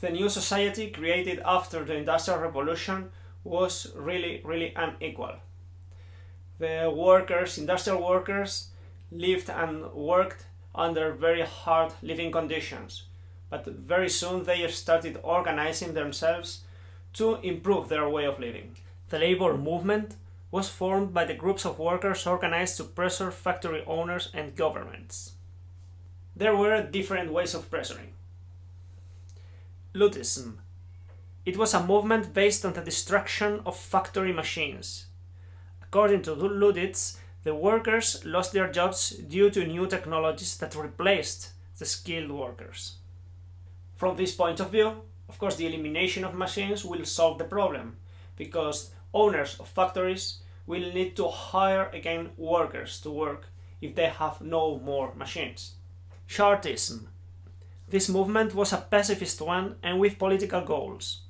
The new society created after the Industrial Revolution was really unequal. The industrial workers, lived and worked under very hard living conditions, but very soon they started organizing themselves to improve their way of living. The labor movement was formed by the groups of workers organized to pressure factory owners and governments. There were different ways of pressuring. Lootism. It was a movement based on the destruction of factory machines. According to Luddites, the workers lost their jobs due to new technologies that replaced the skilled workers. From this point of view, of course, the elimination of machines will solve the problem, because owners of factories will need to hire again workers to work if they have no more machines. Chartism. This movement was a pacifist one and with political goals.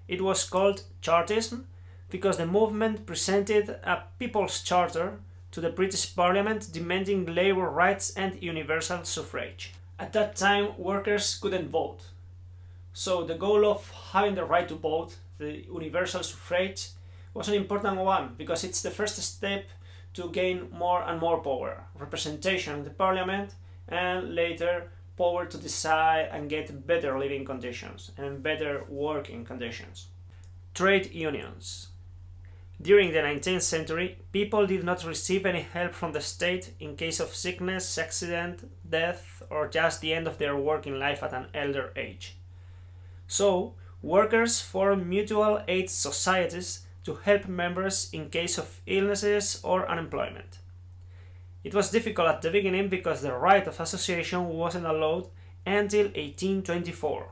It was called Chartism because the movement presented a People's Charter to the British Parliament demanding labour rights and universal suffrage. At that time, workers couldn't vote. So the goal of having the right to vote, the universal suffrage, was an important one because it's the first step to gain more and more power, representation in the Parliament, and later power to decide and get better living conditions and better working conditions. Trade unions. During the 19th century, people did not receive any help from the state in case of sickness, accident, death, or just the end of their working life at an elder age. So, workers formed mutual aid societies to help members in case of illnesses or unemployment. It was difficult at the beginning because the right of association wasn't allowed until 1824.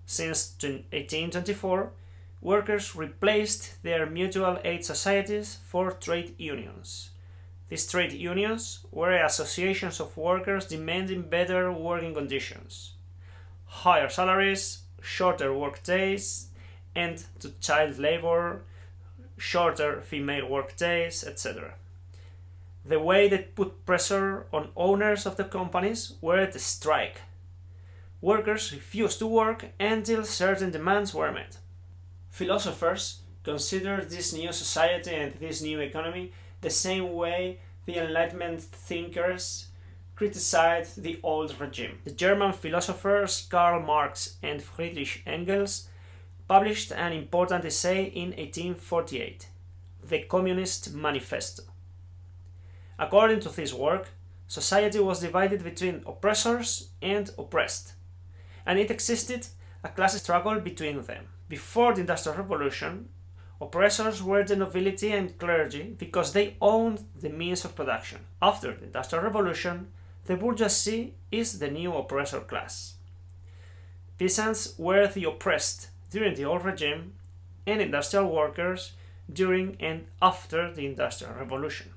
Since 1824, workers replaced their mutual aid societies for trade unions. These trade unions were associations of workers demanding better working conditions, higher salaries, shorter work days, end to child labor, shorter female work days, etc. The way they put pressure on owners of the companies were the strike. Workers refused to work until certain demands were met. Philosophers considered this new society and this new economy the same way the Enlightenment thinkers criticized the old regime. The German philosophers Karl Marx and Friedrich Engels published an important essay in 1848, The Communist Manifesto. According to this work, society was divided between oppressors and oppressed, and it existed a class struggle between them. Before the Industrial Revolution, oppressors were the nobility and clergy because they owned the means of production. After the Industrial Revolution, the bourgeoisie is the new oppressor class. Peasants were the oppressed during the old regime, and industrial workers during and after the Industrial Revolution.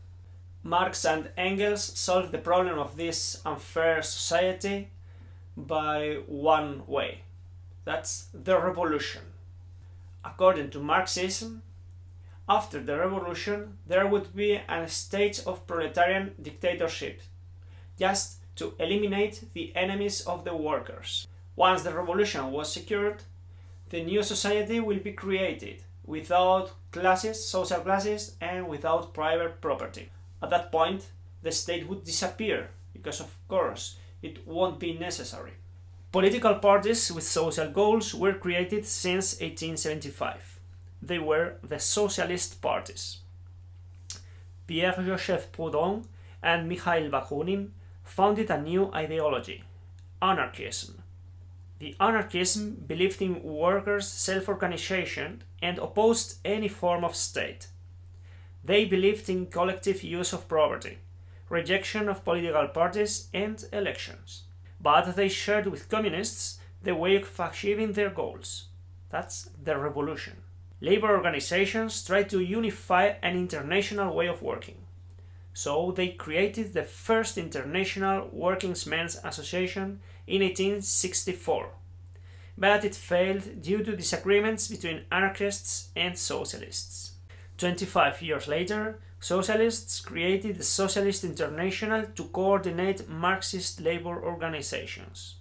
Marx and Engels solved the problem of this unfair society by one way. That's the revolution. According to Marxism, after the revolution there would be a stage of proletarian dictatorship, just to eliminate the enemies of the workers. Once the revolution was secured, the new society will be created without classes, social classes, and without private property. At that point, the state would disappear because, of course, it won't be necessary. Political parties with social goals were created since 1875. They were the socialist parties. Pierre-Joseph Proudhon and Mikhail Bakunin founded a new ideology, anarchism. The anarchism believed in workers' self-organization and opposed any form of state. They believed in collective use of property, rejection of political parties and elections. But they shared with communists the way of achieving their goals. That's the revolution. Labor organizations tried to unify an international way of working. So they created the first International Workingmen's Association in 1864. But it failed due to disagreements between anarchists and socialists. 25 years later, socialists created the Socialist International to coordinate Marxist labor organizations.